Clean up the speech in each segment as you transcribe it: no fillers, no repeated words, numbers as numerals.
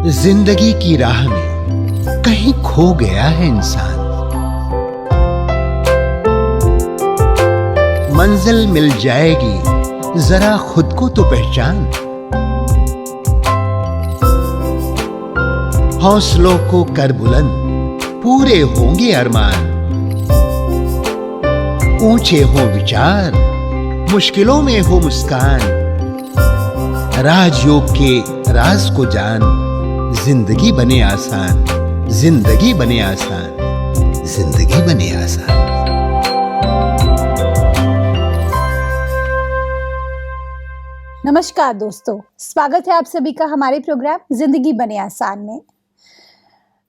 जिंदगी की राह में कहीं खो गया है इंसान। मंजिल मिल जाएगी, जरा खुद को तो पहचान। हौसलों को कर बुलंद, पूरे होंगे अरमान। ऊंचे हो विचार, मुश्किलों में हो मुस्कान। राजयोग के राज को जान, जिंदगी बने आसान, जिंदगी बने आसान, जिंदगी बने आसान। नमस्कार दोस्तों, स्वागत है आप सभी का हमारे प्रोग्राम जिंदगी बने आसान में।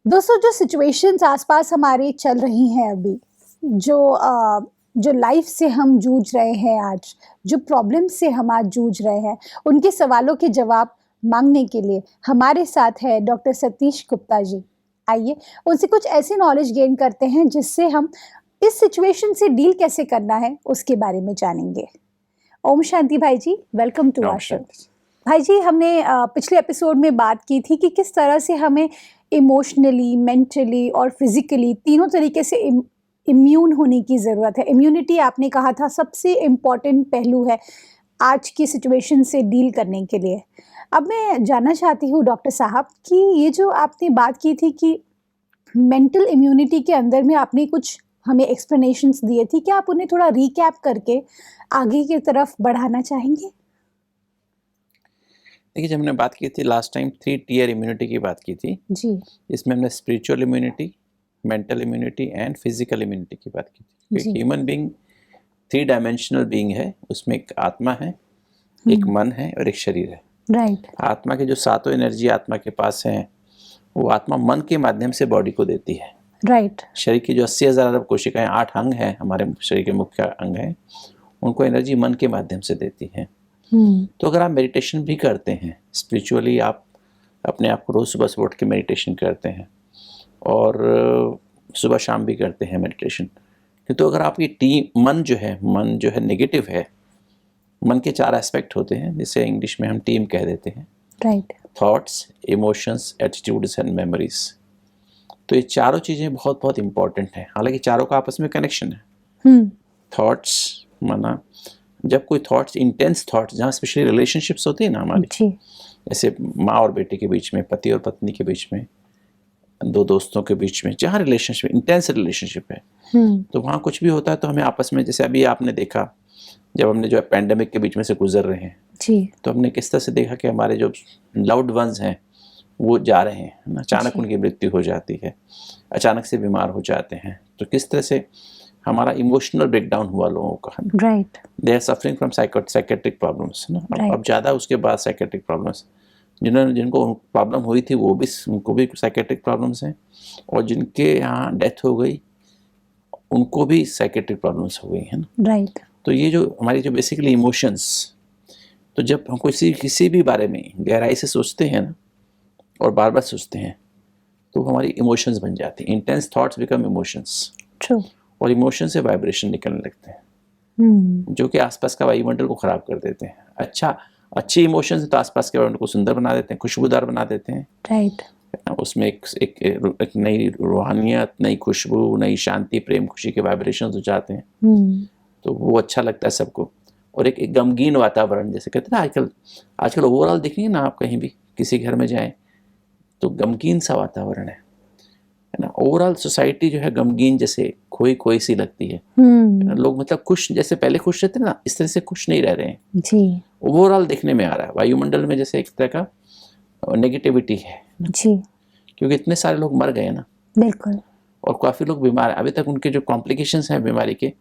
दोस्तों, जो सिचुएशंस आसपास हमारे चल रही हैं अभी, जो लाइफ से हम जूझ रहे हैं आज, जो प्रॉब्लम से हम आज जूझ रहे हैं, उनके सवालों के जवाब मांगने के लिए हमारे साथ है डॉक्टर सतीश गुप्ता जी। आइए उनसे कुछ ऐसी नॉलेज गेन करते हैं जिससे हम इस सिचुएशन से डील कैसे करना है उसके बारे में जानेंगे। ओम शांति भाई जी, वेलकम टू आवर शो। भाई जी, हमने पिछले एपिसोड में बात की थी कि किस तरह से हमें इमोशनली, मेंटली और फिजिकली तीनों तरीके से इम्यून होने की ज़रूरत है। इम्यूनिटी आपने कहा था सबसे इम्पॉर्टेंट पहलू है आज की सिचुएशन से डील करने के लिए। अब मैं जानना चाहती हूँ डॉक्टर साहब कि ये जो आपने बात की थी कि मेंटल इम्यूनिटी के अंदर में आपने कुछ हमें एक्सप्लेनेशंस दिए थी, क्या आप उन्हें थोड़ा रिकैप करके आगे की तरफ बढ़ाना चाहेंगे? देखिए, जब हमने बात की थी लास्ट टाइम 3 टियर इम्यूनिटी की बात की थी जी। इसमें हमने spiritual immunity, mental immunity and physical immunity की बात की थी। जी। ह्यूमन बीइंग 3 डायमेंशनल बीइंग है, उसमें एक आत्मा है, एक मन है और एक शरीर है। राइट। आत्मा के जो 7 एनर्जी आत्मा के पास हैं, वो आत्मा मन के माध्यम से बॉडी को देती है। राइट। शरीर की जो 80,000 अरब कोशिकाएं, 8 अंग हैं, हमारे शरीर के मुख्य अंग हैं, उनको एनर्जी मन के माध्यम से देती है। तो अगर आप मेडिटेशन भी करते हैं, स्पिरिचुअली आप अपने आप को रोज़ सुबह सुबह उठ के मेडिटेशन करते हैं और सुबह शाम भी करते हैं मेडिटेशन, तो अगर आपकी मन जो है नेगेटिव है, मन के 4 एस्पेक्ट होते हैं जिसे इंग्लिश में हम टीम कह देते हैं। Right. Thoughts, emotions, attitudes and memories. तो ये चारों चीज़ें बहुत बहुत इंपॉर्टेंट हैं। हालांकि चारों का आपस में कनेक्शन है। थॉट्स माना जब कोई थॉट्स, इंटेंस थॉट्स, जहाँ स्पेशली रिलेशनशिप्स होती है ना हमारी, जैसे माँ और बेटे के बीच में, पति और पत्नी के बीच में, 2 दोस्तों के बीच में, जहाँ रिलेशनशिप, इंटेंस रिलेशनशिप है, तो वहाँ कुछ भी होता है तो हमें आपस में, जैसे अभी आपने देखा जब हमने जो पैंडेमिक के बीच में से गुजर रहे हैं जी, तो हमने किस तरह से देखा कि हमारे जो लव्ड वंस हैं वो जा रहे हैं ना, अचानक उनकी मृत्यु हो जाती है, अचानक से बीमार हो जाते हैं, तो किस तरह से हमारा इमोशनल ब्रेकडाउन हुआ लोगों का। Right. They are suffering from psychiatric problems ना। अब ज़्यादा उसके बाद साइकेट्रिक प्रॉब्लम्स, जिनको प्रॉब्लम हुई थी वो भी, उनको भी साइकेट्रिक प्रॉब्लम्स हैं, और जिनके यहाँ डेथ हो गई उनको भी साइकेट्रिक प्रॉब्लम्स हो गई है ना। राइट। तो ये जो हमारी जो बेसिकली इमोशंस, तो जब हम किसी भी बारे में गहराई से सोचते हैं ना और बार बार सोचते हैं तो हमारी इमोशंस बन जाती हैं। Intense thoughts become emotions. True. और इमोशन से वाइब्रेशन निकलने लगते हैं जो कि आसपास का वायुमंडल को खराब कर देते हैं। अच्छे इमोशंस तो आसपास के वायुमंडल को सुंदर बना देते हैं, खुशबूदार बना देते हैं। राइट। उसमें एक नई रूहानियत, नई खुशबू, नई शांति, प्रेम, खुशी के वाइब्रेशन हो जाते हैं। तो वो अच्छा लगता है सबको। और एक गमगीन वातावरण, जैसे कहते हैं आजकल ओवरऑल देखेंगे ना, आप कहीं भी किसी घर में जाएं तो गमगीन सा वातावरण है ना। ओवरऑल सोसाइटी जो है गमगीन, जैसे खोई सी लगती है। लोग मतलब खुश, जैसे पहले खुश रहते ना, इस तरह से खुश नहीं रह रहे हैं जी। ओवरऑल देखने में आ रहा है वायुमंडल में जैसे एक तरह का नेगेटिविटी है जी, क्योंकि इतने सारे लोग मर गए ना। बिल्कुल। और काफ़ी लोग बीमार हैं, अभी तक उनके जो कॉम्प्लिकेशंस हैं बीमारी के,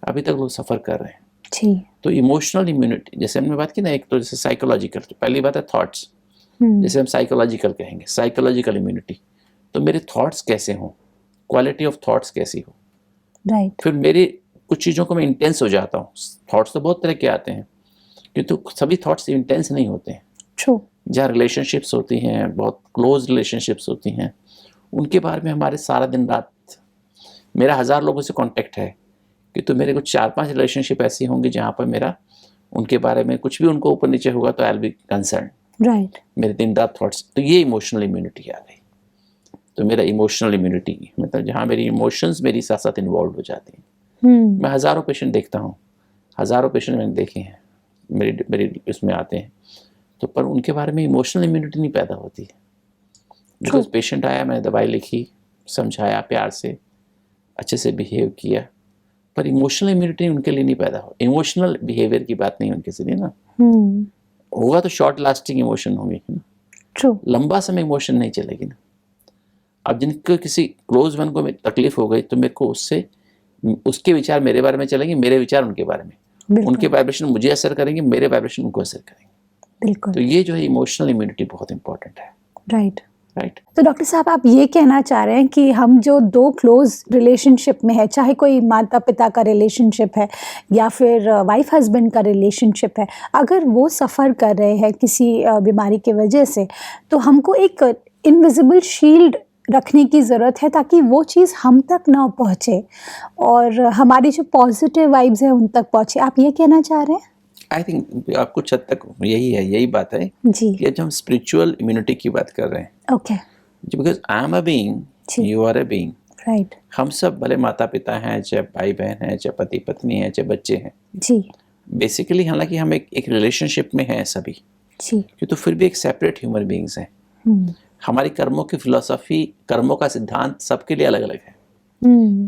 अभी तक लोग सफ़र कर रहे हैं जी। तो इमोशनल इम्यूनिटी, जैसे हमने बात की ना, एक तो जैसे साइकोलॉजिकल, तो पहली बात है थॉट्स, जैसे हम साइकोलॉजिकल कहेंगे, साइकोलॉजिकल इम्यूनिटी। तो मेरे थॉट्स कैसे हों, क्वालिटी ऑफ थॉट्स कैसी हो। राइट। फिर मेरी कुछ चीज़ों को मैं इंटेंस हो जाता हूँ। थॉट्स तो बहुत तरह के आते हैं, किंतु सभी थॉट्स इंटेंस नहीं होते हैं। ट्रू। जहाँ रिलेशनशिप्स होती हैं, बहुत क्लोज रिलेशनशिप्स होती हैं, उनके बारे में हमारे सारा दिन रात, मेरा 1000 लोगों से कांटेक्ट है, कि तो मेरे कुछ 4-5 रिलेशनशिप ऐसी होंगी जहाँ पर मेरा उनके बारे में कुछ भी उनको ऊपर नीचे होगा तो आई विल बी कंसर्न। राइट। मेरे दिन रात थॉट्स, तो ये इमोशनल इम्यूनिटी आ गई। तो मेरा इमोशनल इम्यूनिटी मतलब जहाँ मेरी इमोशंस मेरी साथ साथ इन्वॉल्व हो जाती हैं। मैं हज़ारों पेशेंट देखता हूँ, हज़ारों पेशेंट मैंने देखे हैं, मेरी इसमें आते हैं, तो पर उनके बारे में इमोशनल इम्यूनिटी नहीं पैदा होती है। बिकॉज पेशेंट आया, मैंने दवाई लिखी, समझाया, प्यार से अच्छे से बिहेव किया, पर इमोशनल इम्यूनिटी उनके लिए नहीं पैदा हो। इमोशनल बिहेवियर की बात नहीं उनके से नहीं ना, होगा तो शॉर्ट लास्टिंग इमोशन होंगे ना, ट्रू, लंबा समय इमोशन नहीं चलेगी ना। अब जिनको किसी क्लोज वन को तकलीफ हो गई तो मेरे को उसके विचार मेरे बारे में चलेंगे, मेरे विचार उनके बारे में, उनके वाइब्रेशन मुझे असर करेंगे, मेरे वाइब्रेशन उनको असर करेंगे। बिल्कुल। तो ये जो है इमोशनल इम्यूनिटी बहुत इंपॉर्टेंट है। राइट। राइट। तो डॉक्टर साहब, आप ये कहना चाह रहे हैं कि हम जो दो क्लोज रिलेशनशिप में है, चाहे कोई माता पिता का रिलेशनशिप है या फिर वाइफ हस्बैंड का रिलेशनशिप है, अगर वो सफ़र कर रहे हैं किसी बीमारी की वजह से, तो हमको एक इनविजिबल शील्ड रखने की ज़रूरत है ताकि वो चीज़ हम तक ना पहुँचे और हमारी जो पॉजिटिव वाइब्स हैं उन तक पहुँचे। आप ये कहना चाह रहे हैं? आई थिंक आप कुछ हद तक यही बात है जी। कि जब हम स्पिरिचुअल इम्यूनिटी की बात कर रहे हैं, okay, because I am a being, you are a being, right, हम सब भले माता पिता हैं, चाहे भाई बहन हैं, चाहे पति पत्नी हैं, चाहे बच्चे हैं, जी बेसिकली हालांकि हम एक रिलेशनशिप में हैं सभी, जी, कि तो फिर भी एक सेपरेट ह्यूमन बीइंग्स हैं। हमारी कर्मों की फिलॉसफी, कर्मों का सिद्धांत सबके लिए अलग अलग है।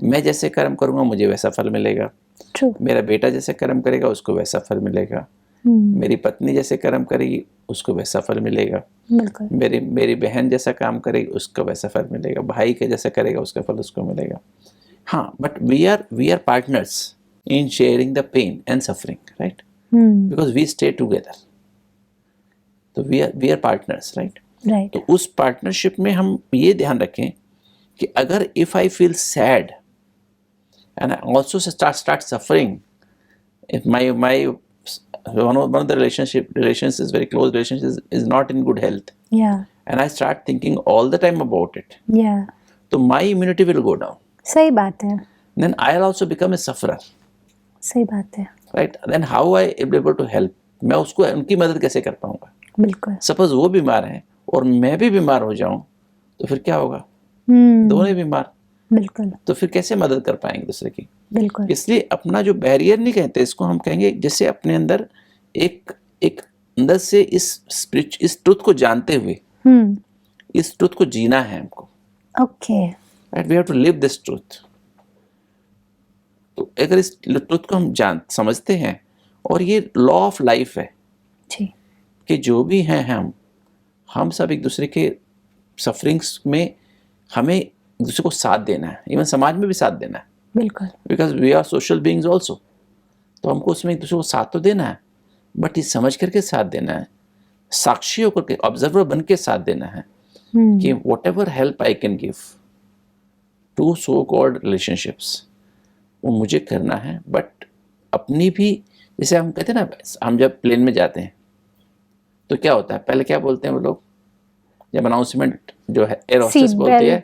मैं जैसे कर्म करूँगा मुझे वैसा फल मिलेगा, ट्रू, मेरा बेटा जैसे कर्म करेगा उसको वैसा फल मिलेगा, मेरी पत्नी जैसे कर्म करेगी उसको वैसा फल मिलेगा, बिल्कुल, मेरी बहन जैसा काम करेगी उसको वैसा फल मिलेगा, भाई के जैसा करेगा उसका फल उसको मिलेगा। हाँ, but we are partners in sharing the pain and suffering, right, because we stay together. तो we are partners, right. Right, तो उस पार्टनरशिप में हम ये ध्यान रखें कि अगर if I feel sad and I also start suffering, if my one of the relations is very close relations is not in good health, या and I start thinking all the time about it, या so my immunity will go down, सही बात है, then I'll also become a sufferer, सही बात है, right? Then how I am able to help, मैं उसको उनकी मदद कैसे कर पाऊंगा? बिल्कुल, सपोज वो बीमार हैं और मैं भी बीमार हो जाऊं तो फिर क्या होगा? दोनों ही बीमार, बिल्कुल, तो फिर कैसे मदद कर पाएंगे दूसरे की? बिल्कुल, इसलिए अपना जो बैरियर नहीं कहते इसको, हम कहेंगे जैसे अपने अंदर एक अंदर से इस ट्रुथ को जानते हुए इस ट्रुथ को जीना है हमको, okay, right, we have to live this truth. तो अगर इस ट्रुथ को हम समझते हैं, और ये लॉ ऑफ लाइफ है जी, कि जो भी हैं हम सब एक दूसरे के सफरिंग्स में हमें एक दूसरे को साथ देना है, इवन समाज में भी साथ देना है, बिल्कुल, because we are social beings also. तो हमको उसमें एक दूसरे को साथ तो देना है, बट ये समझ करके साथ देना है, साक्षी होकर के, ऑब्जर्वर बन के साथ देना है कि whatever help I can give to so called relationships वो मुझे करना है। बट अपनी भी, जैसे हम कहते हैं ना, हम जब प्लेन में जाते हैं तो क्या होता है, पहले क्या बोलते हैं वो लोग, जब अनाउंसमेंट जो है एयर होस्टेस बोलती है,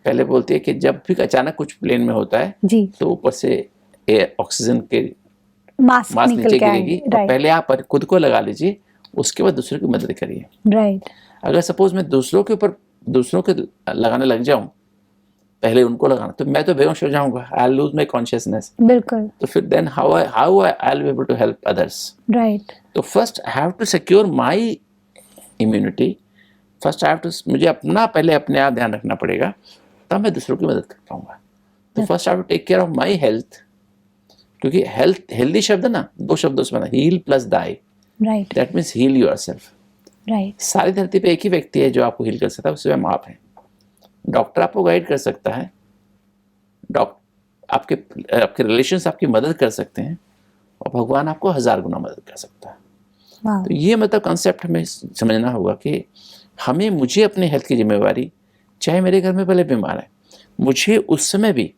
पहले बोलती है कि जब भी अचानक कुछ प्लेन में होता है जी, तो ऊपर से एयर ऑक्सीजन के मास्क नीचे निकल के गिरेगी, आएंगे, और पहले आप खुद को लगा लीजिए, उसके बाद दूसरों की मदद करिए। राइट, अगर सपोज मैं दूसरों के लगाने लग जाऊं, पहले उनको लगाना, तो मैं तो बेहोश हो जाऊंगा, I will lose my consciousness. बिल्कुल, तो फिर then how I will be able to help others. Right, तो first I have to secure my immunity, first I have to, मुझे पहले अपने आप ध्यान रखना पड़ेगा, तब मैं दूसरों की मदद कर पाऊंगा। तो first I have to take care of my health, क्योंकि हेल्दी शब्द है ना, दो शब्दों से बना, heal plus die, right, that means heal yourself. Right, सारी धरती पे एक ही व्यक्ति है जो आपको हील कर सकता है, स्वयं आप हैं। डॉक्टर आपको गाइड कर सकता है, आपके रिलेशंस आपकी मदद कर सकते हैं, और भगवान आपको 1000 गुना मदद कर सकता है। वाह, तो ये मतलब कंसेप्ट हमें समझना होगा कि मुझे अपने हेल्थ की जिम्मेवारी, चाहे मेरे घर में भले बीमार है, मुझे उस समय भी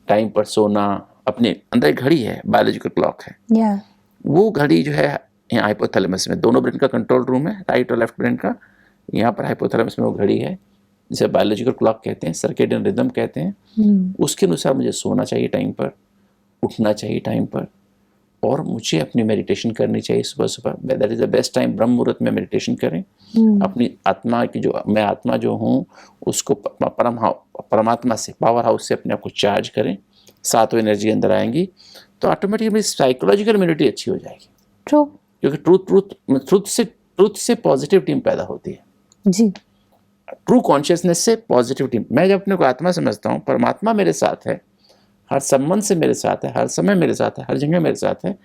टाइम पर सोना, अपने अंदर एक घड़ी है, बायोलॉजिकल क्लॉक है, या वो घड़ी जो है यहाँ हाइपोथैलेमस में, दोनों ब्रेन का कंट्रोल रूम है, राइट और लेफ्ट ब्रेन का, यहाँ पर हाइपोथैलेमस में वो घड़ी है, जिसे बायोलॉजिकल क्लॉक कहते हैं, सर्केडियन रिदम कहते हैं। उसके अनुसार मुझे सोना चाहिए टाइम पर, उठना चाहिए टाइम पर, और मुझे अपनी मेडिटेशन करनी चाहिए सुबह सुबह। That is the best time, ब्रह्म मुहूर्त में मेडिटेशन करें। अपनी आत्मा की जो मैं आत्मा जो हूँ उसको परमात्मा से, पावर हाउस से अपने आप को चार्ज करें, सातों एनर्जी अंदर आएंगी तो ऑटोमेटिकली साइकोलॉजिकल इम्यूनिटी अच्छी हो जाएगी। ट्रू। क्योंकि ट्रूथ से पॉजिटिव टीम पैदा होती है जी। ट्रू कॉन्शियसनेस से पॉजिटिव टीम। मैं जब अपने को आत्मा समझता हूँ, परमात्मा मेरे साथ है, हर संबंध से मेरे साथ है, हर समय मेरे साथ है, हर जगह मेरे साथ है,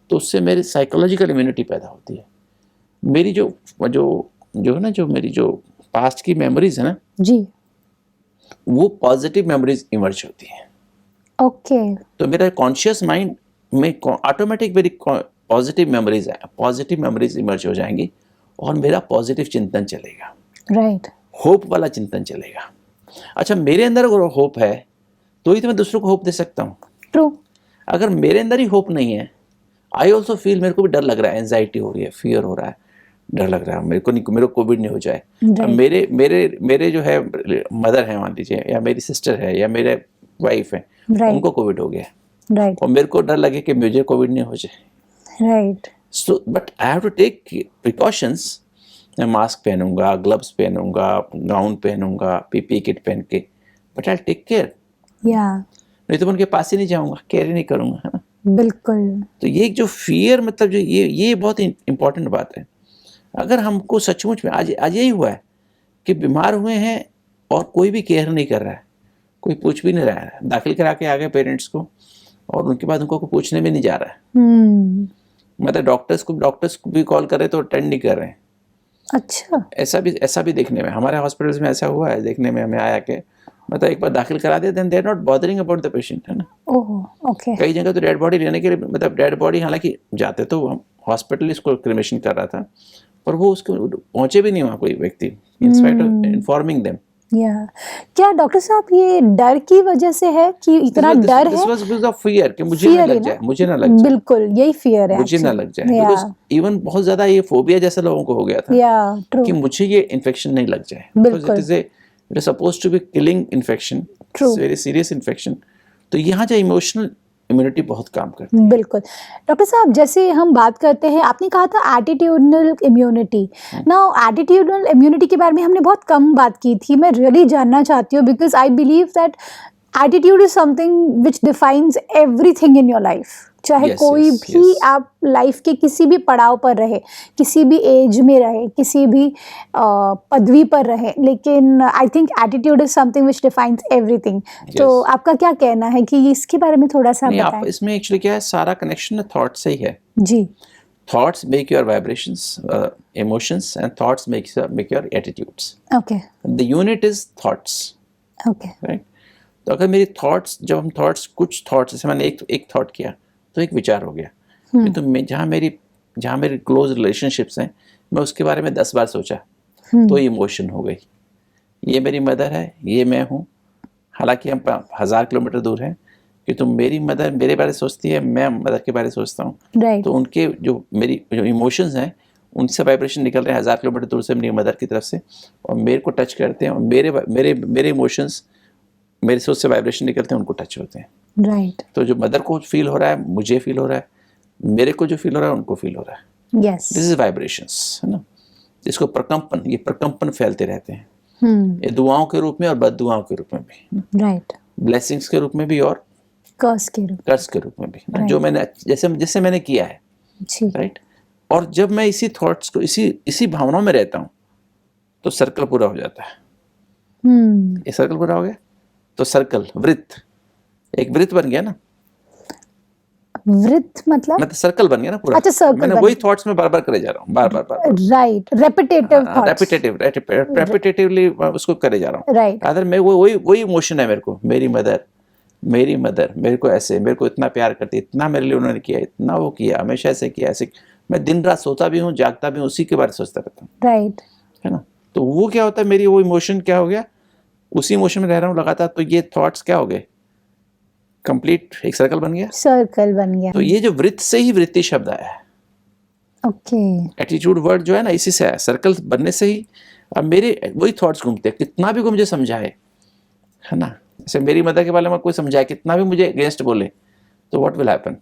तो उससे मेरी साइकोलॉजिकल इम्यूनिटी पैदा होती है। मेरी जो है ना, जो मेरी जो पास्ट की मेमोरीज है ना जी, वो पॉजिटिव मेमोरीज इमर्ज होती हैं। ओके। तो मेरा कॉन्शियस माइंड में ऑटोमेटिक मेरी पॉजिटिव मेमोरीज इमर्ज हो जाएंगी और मेरा पॉजिटिव चिंतन चलेगा, राइट। होप वाला चिंतन चलेगा। अच्छा, मेरे अंदर अगर होप है तो ही तो मैं दूसरों को होप दे सकता हूँ। ट्रू। अगर मेरे अंदर ही होप नहीं है, आई ऑल्सो फील, मेरे को भी डर लग रहा है, एंजाइटी हो रही है, फियर हो रहा है, डर लग रहा है मेरे को कोविड नहीं हो जाए। अब मेरे जो है मदर है मान लीजिए, या मेरी सिस्टर है, या मेरे वाइफ है, उनको कोविड हो गया, राइट, और मेरे को डर लगे कि मुझे कोविड नहीं हो जाए। Right. So but I have to take precautions. मैं मास्क पहनूंगा, ग्लव्स पहनूंगा, गाउन पहनूंगा, पीपी किट पहन के, बट आई टेक केयर। या नहीं तो मैं उनके पास ही नहीं जाऊंगा, केयर ही नहीं करूंगा, है ना। बिल्कुल। तो ये जो फियर, मतलब जो ये बहुत इंपॉर्टेंट बात है। अगर हमको सचमुच में आज यही हुआ है कि बीमार हुए हैं और कोई भी केयर नहीं कर रहा है, कोई पूछ भी नहीं रहा है, दाखिल करा के आ गए पेरेंट्स को और उनके बाद उनको पूछने भी नहीं जा रहा है। मतलब डॉक्टर्स को भी कॉल कर रहे तो अटेंड नहीं कर रहे हैं। अच्छा। ऐसा भी देखने में, हमारे हॉस्पिटल्स में ऐसा हुआ है, देखने में हमें आया कि मतलब एक बार दाखिल करा दिया, then they are not bothering about the patient, है ना। Oh, okay. कई जगह तो डेड बॉडी लेने के लिए, मतलब डेड बॉडी हालांकि जाते तो हॉस्पिटल इसको क्रिमेशन कर रहा था, पर वो उसको पहुंचे भी नहीं वहाँ कोई व्यक्ति, in spite of informing them. या क्या डॉक्टर साहब ये डर की वजह से है कि इतना डर है? This was because of fear कि मुझे ना लग जाए, मुझे ना लग जाए। बिल्कुल यही फियर है, मुझे ना लग जाए, बिकॉज़ इवन बहुत ज्यादा ये फोबिया जैसा लोगों को हो गया था। या ट्रू। कि मुझे ये इन्फेक्शन नहीं लग जाए, बिल्कुल। It is supposed to be killing infection, very serious infection. तो यहाँ जो इमोशनल इम्यूनिटी बहुत काम करती है। बिल्कुल। डॉक्टर साहब जैसे हम बात करते हैं, आपने कहा था attitudinal immunity. Now attitudinal immunity के बारे में हमने बहुत कम बात की थी। मैं रियली जानना चाहती हूँ because I believe that attitude is something which defines everything in your life. चाहे कोई भी आप लाइफ के किसी भी पड़ाव पर रहे, किसी भी एज में रहे, किसी भी पदवी पर रहे, लेकिन I think attitude is something which defines everything. तो आपका क्या कहना है कि इसके बारे में थोड़ा सा बताएं। आप इसमें एक्चुअली क्या है, सारा कनेक्शन थॉट से ही है जी। Thoughts make your vibrations, emotions, and thoughts make your attitudes. Okay, the unit is thoughts. Okay, right. तो अगर मेरी थॉट्स, जब हम थॉट्स, कुछ थॉट्स, जैसे मैंने एक थॉट किया तो एक विचार हो गया, तो मैं जहाँ मेरी क्लोज रिलेशनशिप्स हैं, मैं उसके बारे में 10 बार सोचा तो इमोशन हो गई। ये मेरी मदर है, ये मैं हूँ, हालांकि हम 1000 किलोमीटर दूर हैं, कि तुम मेरी मदर मेरे बारे में सोचती है, मैं मदर के बारे में सोचता हूँ, तो उनके जो मेरी जो इमोशंस हैं उनसे वाइब्रेशन निकल रहे हैं 1000 किलोमीटर दूर से मेरी मदर की तरफ से, और मेरे को टच करते हैं, और मेरे इमोशंस मेरे सोच से वाइब्रेशन निकलते हैं, उनको टच होते हैं। राइट। तो जो मदर को फील हो रहा है मुझे फील हो रहा है, मेरे को जो फील हो रहा है उनको फील हो रहा है। यस, दिस इज वाइब्रेशंस, है ना। इसको ये प्रकंपन फैलते रहते हैं, ये दुआओं के रूप में और बद दुआओं के रूप में भी, राइट, ब्लेसिंग्स के रूप में भी और कर्स के रूप में भी, जो मैंने जैसे मैंने किया है, राइट। और जब मैं इसी थॉट्स को, इसी भावनाओं में रहता हूँ, तो सर्कल पूरा हो जाता है। ये सर्कल पूरा हो गया तो सर्कल, वृत्त, एक वृत्त बन गया ना। वृत्त मतलब सर्कल बन गया ना पूरा। अच्छा, सर्कल। मैंने वही थॉट्स में बार-बार करे जा रहा हूँ, बार-बार, राइट, रेपिटेटिवली उसको करे जा रहा हूँ, राइट। अदर मैं वही इमोशन है मेरे को, मेरी मदर मेरे को ऐसे, मेरे को इतना प्यार करती, इतना मेरे लिए उन्होंने किया, इतना वो किया, हमेशा ऐसे किया, ऐसे। मैं दिन रात सोता भी हूँ, जागता भी हूँ, उसी के बारे में सोचता रहता हूँ, राइट, है ना। तो वो क्या होता है, मेरी वो इमोशन क्या हो गया, उसी इमोशन में रह रहा हूँ लगातार, तो ये थॉट्स क्या हो गए, कंप्लीट एक सर्कल बन गया। तो ये जो वृत्त से ही वृत्ति शब्द आया है। ओके। एटीट्यूड वर्ड जो है ना, इसी से आया, सर्कल बनने से ही। अब मेरे वही थॉट्स घूमते हैं, कितना भी कोई मुझे समझाए, है ना। जैसे मेरी मदर के बारे में कोई समझाए, कितना भी मुझे अगेंस्ट बोले, तो व्हाट विल हैपन,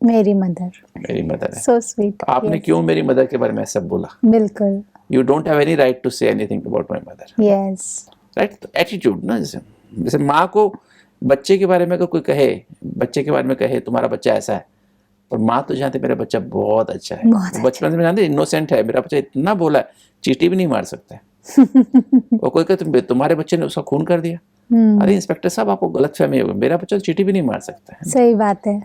मेरी मदर। मेरी मदर है। So sweet. आपने क्यों मेरी मदर के बारे में सब बोला? बिल्कुल। You don't have any right to say anything about my mother. Yes. Right, तो एटीट्यूड ना, जैसे माँ को बच्चे के बारे में अगर कोई कहे, बच्चे के बारे में कहे तुम्हारा बच्चा ऐसा है, और माँ तो जानते मेरा बच्चा बहुत अच्छा है, बचपन से जानते इनोसेंट है, मेरा बच्चा इतना बोला है चींटी भी नहीं मार सकता है। और कोई कहते तुम्हारे बच्चे ने उसका खून कर दिया, अरे इंस्पेक्टर साहब आपको गलत फहमी होगी, मेरा बच्चा चींटी भी नहीं मार सकता है। सही बात है।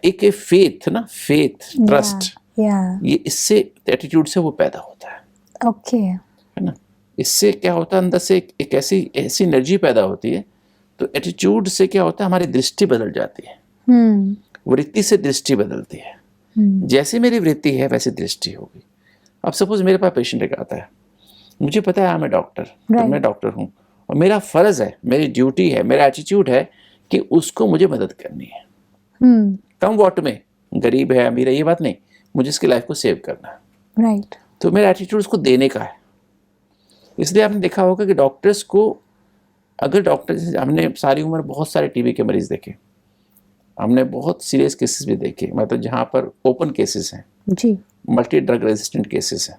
एक फेथ ना, फेथ ट्रस्ट, ये इससे एटीट्यूड से वो पैदा होता है। ओके। है ना, इससे क्या होता है अंदर से एक ऐसी एनर्जी पैदा होती है। तो एटीट्यूड से क्या होता है, हमारी दृष्टि बदल जाती है, वृत्ति से दृष्टि बदलती है। जैसे मेरी वृत्ति है वैसे दृष्टि होगी। अब सपोज मेरे पास पेशेंट एक आता है, मुझे पता है मैं डॉक्टर, तो मैं डॉक्टर हूँ और मेरा फर्ज है, मेरी ड्यूटी है, मेरा एटीट्यूड है कि उसको मुझे मदद करनी है। कम वॉट में, गरीब है अमीर है ये बात नहीं, मुझे इसकी लाइफ को सेव करना है। राइट। तो मेरा एटीट्यूड उसको देने का है। इसलिए आपने देखा होगा कि डॉक्टर्स को, अगर डॉक्टर, हमने सारी उम्र बहुत सारे टीबी के मरीज देखे, हमने बहुत सीरियस केसेस भी देखे, मतलब जहाँ पर ओपन केसेस हैं जी, मल्टी ड्रग रेजिस्टेंट केसेस हैं,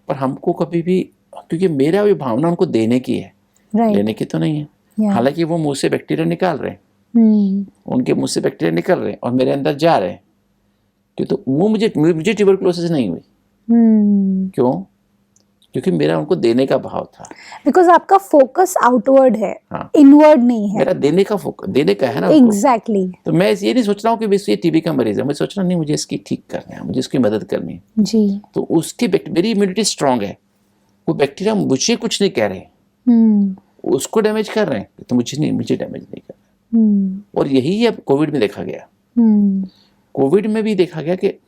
पर हमको कभी भी, क्योंकि मेरा भी भावना उनको देने की है, लेने की तो नहीं है। हालांकि वो मुंह से बैक्टीरिया निकाल रहे हैं, उनके मुंह से बैक्टीरिया निकल रहे हैं और मेरे अंदर जा रहे हैं, तो वो मुझे ट्यूबरकुलोसिस नहीं हुई। क्यों? क्योंकि मेरा उनको देने का भाव था। बिकॉज आपका फोकस आउटवर्ड है, हाँ, इनवर्ड नहीं है। मेरा देने का फोकस, देने का है ना। एग्जैक्टली। तो मैं ये नहीं सोच रहा हूँ कि ये टीबी का मरीज है, मैं सोच रहा हूँ नहीं मुझे इसकी ठीक करना है, मुझे इसकी मदद करनी है जी। तो उसकी मेरी इम्यूनिटी स्ट्रांग है, वो बैक्टीरिया मुझे कुछ नहीं कह रहे, उसको डैमेज कर रहे हैं, तो मुझे डैमेज नहीं कर रहे। और यही अब कोविड में देखा गया। कोविड में भी देखा गया कि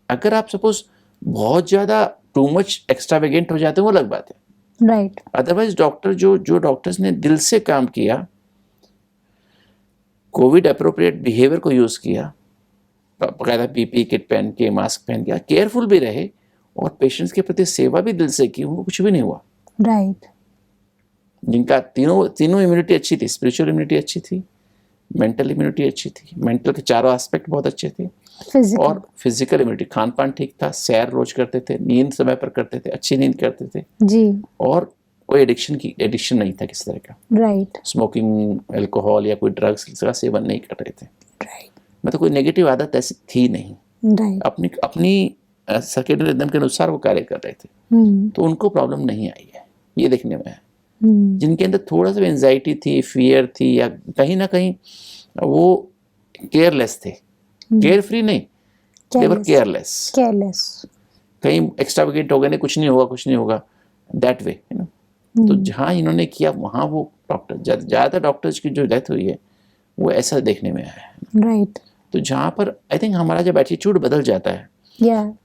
अगर आप सपोज बहुत ज्यादा टू मच एक्स्ट्रावेगेंट हो जाते हैं वो अलग बात है, राइट। अदरवाइज डॉक्टर जो डॉक्टर्स ने दिल से काम किया, कोविड अप्रोप्रिएट बिहेवियर को यूज किया, बकायदा पीपी किट पहन के, मास्क पहन के, केयरफुल भी रहे और पेशेंट्स के प्रति सेवा भी दिल से की, उनको कुछ भी नहीं हुआ। राइट। जिनका तीनों इम्यूनिटी अच्छी थी, स्पिरिचुअल इम्यूनिटी अच्छी थी, मेंटल इम्यूनिटी अच्छी थी, मेंटल के चारों एस्पेक्ट बहुत अच्छे थे, और फिजिकल इम्यूनिटी, खान पान ठीक था, सैर रोज करते थे, नींद समय पर करते थे, अच्छी नींद करते थे जी, और कोई एडिक्शन नहीं था किसी तरह का। राइट। स्मोकिंग, अल्कोहल या कोई ड्रग्स का सेवन नहीं कर रहे थे। राइट। मतलब कोई नेगेटिव आदत ऐसी थी नहीं। राइट। अपनी सर्केडियन रिदम के अनुसार वो कार्य कर रहे थे, तो उनको प्रॉब्लम नहीं आई है, ये देखने में है। जिनके अंदर थोड़ा सा एंजाइटी थी, फियर थी, या कहीं ना कहीं वो केयरलेस थे, केयर फ्री नहीं, दे वर केयरलेस, कहीं एक्स्ट्रावेगेंट हो गए, नहीं कुछ नहीं होगा दैट वे, है ना। तो जहाँ इन्होंने किया वहाँ वो डॉक्टर, ज़्यादा डॉक्टर्स की जो डेथ हुई है वो ऐसा देखने में आया है। राइट। तो जहाँ पर आई थिंक हमारा जब एटीट्यूड बदल जाता है,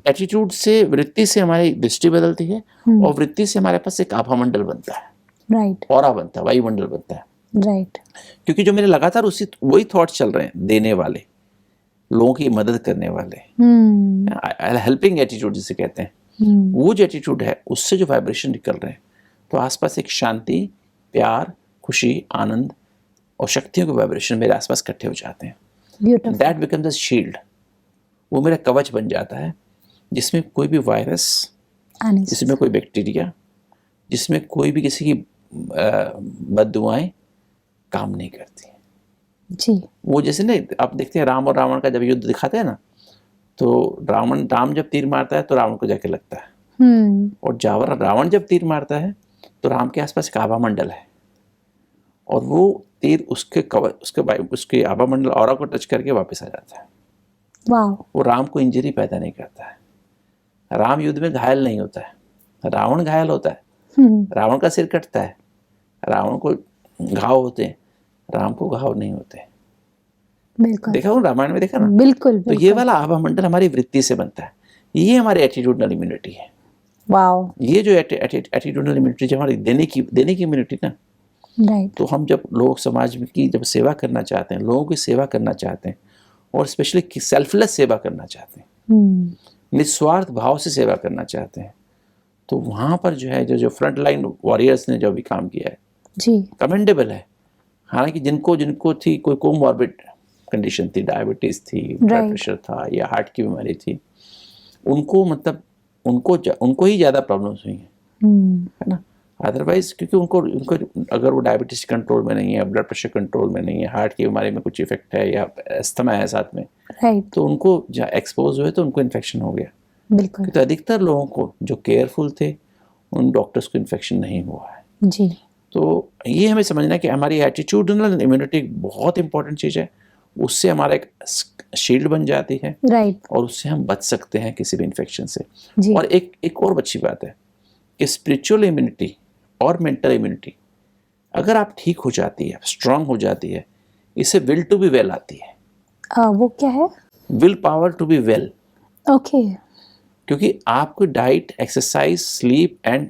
एटीट्यूड से, वृत्ति से हमारी दृष्टि बदलती है, और वृत्ति से हमारे पास एक आभा मंडल बनता है, राइट, ऑरा बनता है, वायुमंडल बनता है। राइट। क्योंकि जो मेरे लगातार वही थॉट्स चल रहे हैं, देने वाले, लोगों की मदद करने वाले, हेल्पिंग एटीट्यूड जिसे कहते हैं, वो जो एटीट्यूड है उससे जो वाइब्रेशन निकल रहे हैं, तो आसपास एक शांति, प्यार, खुशी, आनंद और शक्तियों के वाइब्रेशन मेरे आसपास इकट्ठे हो जाते हैं। दैट बिकम्स अ शील्ड, वो मेरा कवच बन जाता है, जिसमें कोई भी वायरस, जिसमें कोई बैक्टीरिया, जिसमें कोई भी किसी की बददुआएं काम नहीं करती जी। वो जैसे ना आप देखते हैं राम और रावण का जब युद्ध दिखाते हैं ना, तो राम जब तीर मारता है तो रावण को जाके लगता है, और रावण जब तीर मारता है तो राम के आसपास एक आभा मंडल है, और वो तीर उसके आभा मंडल ऑरा को टच करके वापस आ जाता है। वो राम को इंजरी पैदा नहीं करता है, राम युद्ध में घायल नहीं होता है, रावण घायल होता है, रावण का सिर कटता है, रावण को घाव होते हैं, राम को घाव नहीं होते। देखा हो रामायण में, देखा ना। बिल्कुल। तो ये वाला आभा मंडल हमारी वृत्ति से बनता है, ये हमारी एटीट्यूडनल इम्यूनिटी है। वाओ। ये जो एटीट्यूडनल इम्यूनिटी जो हमारी देने की इम्यूनिटी ना, राइट। तो हम जब लोग समाज की जब सेवा करना चाहते हैं, लोगों की सेवा करना चाहते हैं, और स्पेशली सेल्फलेस सेवा करना चाहते हैं, निस्वार्थ भाव से सेवा करना चाहते हैं, तो वहाँ पर जो है जो फ्रंट लाइन वॉरियर्स ने जो भी काम किया है जी, कमेंडेबल है। हालांकि जिनको थी कोई कोमॉर्बिड कंडीशन थी, डायबिटीज थी, ब्लड प्रेशर था या हार्ट की बीमारी थी, उनको मतलब उनको ही ज़्यादा प्रॉब्लम्स हुई हैं, है ना। अदरवाइज क्योंकि उनको अगर वो डायबिटीज कंट्रोल में नहीं है, ब्लड प्रेशर कंट्रोल में नहीं है, हार्ट की बीमारी में कुछ इफेक्ट है या अस्थमा है साथ में, तो उनको एक्सपोज हुए तो उनको इन्फेक्शन हो गया। बिल्कुल। तो अधिकतर लोगों को जो केयरफुल थे उन डॉक्टर्स को इन्फेक्शन नहीं हुआ है जी। तो ये हमें समझना कि हमारी एटीट्यूडनल इम्यूनिटी बहुत इंपॉर्टेंट चीज़ है, उससे हमारा एक शील्ड बन जाती है, राइट, और उससे हम बच सकते हैं किसी भी इन्फेक्शन से। जी। और एक और अच्छी बात है कि स्पिरिचुअल इम्यूनिटी और मेंटल इम्यूनिटी अगर आप ठीक हो जाती है, स्ट्रांग हो जाती है, इससे विल टू बी वेल आती है। वो क्या है? Willpower to be well. Okay. क्योंकि आपको diet, exercise, sleep and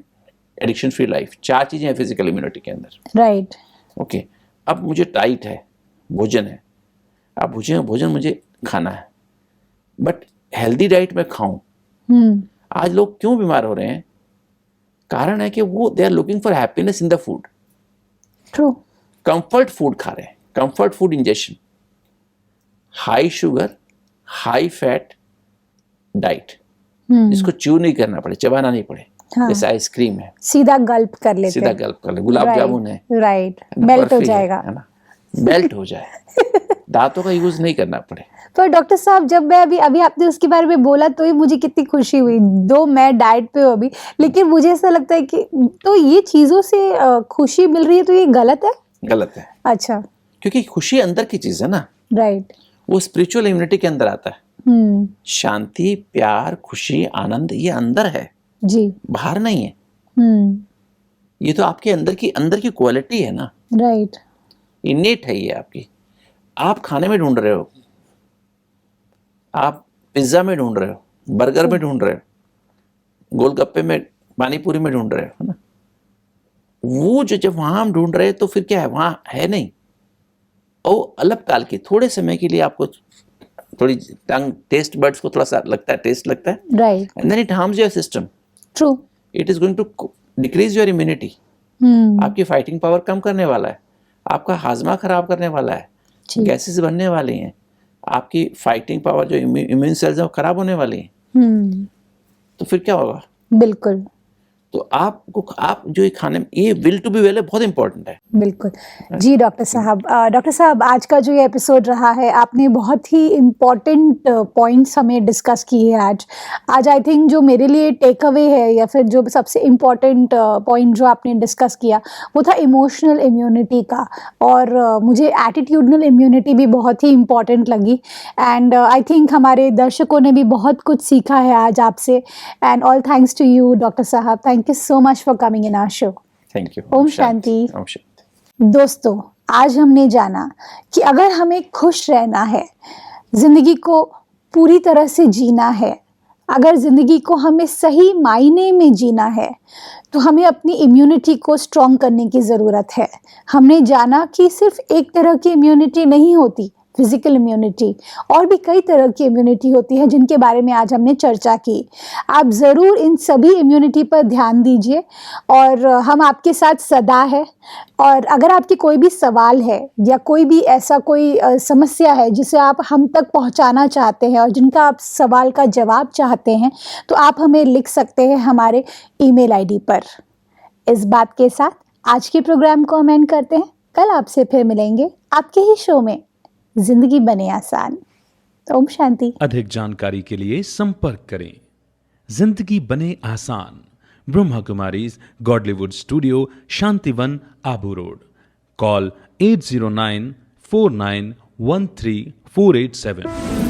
addiction free life, 4 चीज़ें हैं फिजिकल इम्यूनिटी के अंदर। राइट। ओके, अब मुझे डाइट है, भोजन है, अब भोजन मुझे खाना है, बट हेल्दी डाइट में खाऊं। आज लोग क्यों बीमार हो रहे हैं? कारण है कि वो they are looking for happiness in the food. True. Comfort food खा रहे हैं, comfort food injection, high sugar, high fat diet, जिसको च्यू नहीं करना पड़े, चबाना नहीं पड़े। हाँ। जैसे आइसक्रीम है, सीधा गल्प कर लेते, सीधा गल्प कर ले। गुलाब जामुन है, राइट, ना, मेल्ट हो बर्फी जाएगा, है ना, मेल्ट हो जाए, दांतों का यूज नहीं करना पड़े। पर डॉक्टर साहब जब मैं अभी आपने उसके बारे में बोला तो ही मुझे कितनी खुशी हुई। दो मैं डाइट पे हूँ अभी, लेकिन मुझे ऐसा लगता है कि तो ये चीजों से खुशी मिल रही है तो ये गलत है? गलत है। अच्छा। क्योंकि खुशी अंदर की चीज है ना, राइट। वो स्पिरिचुअल इम्यूनिटी के अंदर आता है। शांति, प्यार, खुशी, आनंद ये अंदर है जी, बाहर नहीं है। ये तो आपके अंदर की क्वालिटी है ना, राइट, इनेट है ये आपकी। आप खाने में ढूंढ रहे हो, आप पिज्जा में ढूंढ रहे हो, बर्गर में ढूंढ रहे हो, गोलगप्पे में, पानीपुरी में ढूंढ रहे हो ना, वो जो जब वहां हम ढूंढ रहे हैं तो फिर क्या है, वहां है नहीं। और अल्पकाल की, थोड़े समय के लिए आपको थोड़ी टंग टेस्ट बर्ड्स को थोड़ा सा लगता है, टेस्ट लगता है, right, and then it harms your system. True. It is going to decrease your immunity. आपकी फाइटिंग पावर कम करने वाला है, आपका हाजमा खराब करने वाला है, गैसेस बनने वाली हैं, आपकी फाइटिंग पावर जो इम्यून सेल्स है वो खराब होने वाली हैं। तो फिर क्या होगा? बिल्कुल। तो आप जो ये खाने में, ये विल टू बी वेल है, बहुत इंपॉर्टेंट है। बिल्कुल जी। डॉक्टर साहब आज का जो ये एपिसोड रहा है, आपने बहुत ही इम्पॉर्टेंट पॉइंट्स हमें डिस्कस किए हैं आज आई थिंक जो मेरे लिए टेक अवे है या फिर जो सबसे इम्पॉर्टेंट पॉइंट जो आपने डिस्कस किया वो था इमोशनल इम्यूनिटी का, और मुझे एटीट्यूडनल इम्यूनिटी भी बहुत ही इम्पॉर्टेंट लगी। एंड आई थिंक हमारे दर्शकों ने भी बहुत कुछ सीखा है आज आपसे। And all thanks to you doctor साहब। Thank you so much for coming in our show. Thank you. ओम शांति। ओम शांति। दोस्तों, आज हमने जाना कि अगर हमें खुश रहना है, जिंदगी को पूरी तरह से जीना है, अगर जिंदगी को हमें सही मायने में जीना है, तो हमें अपनी इम्यूनिटी को स्ट्रॉन्ग करने की ज़रूरत है। हमने जाना कि सिर्फ एक तरह की इम्यूनिटी नहीं होती, फिजिकल इम्यूनिटी, और भी कई तरह की इम्यूनिटी होती है जिनके बारे में आज हमने चर्चा की। आप ज़रूर इन सभी इम्यूनिटी पर ध्यान दीजिए और हम आपके साथ सदा है। और अगर आपकी कोई भी सवाल है या कोई भी ऐसा कोई समस्या है जिसे आप हम तक पहुंचाना चाहते हैं और जिनका आप सवाल का जवाब चाहते हैं, तो आप हमें लिख सकते हैं हमारे ईमेल आईडी पर। इस बात के साथ आज के प्रोग्राम को हम एंड करते हैं। कल आपसे फिर मिलेंगे आपके ही शो में जिंदगी बने आसान। ओम शांति। अधिक जानकारी के लिए संपर्क करें। जिंदगी बने आसान, Brahma Kumaris Godlywood studio, Shantivan, Abu road. Call 80949134887।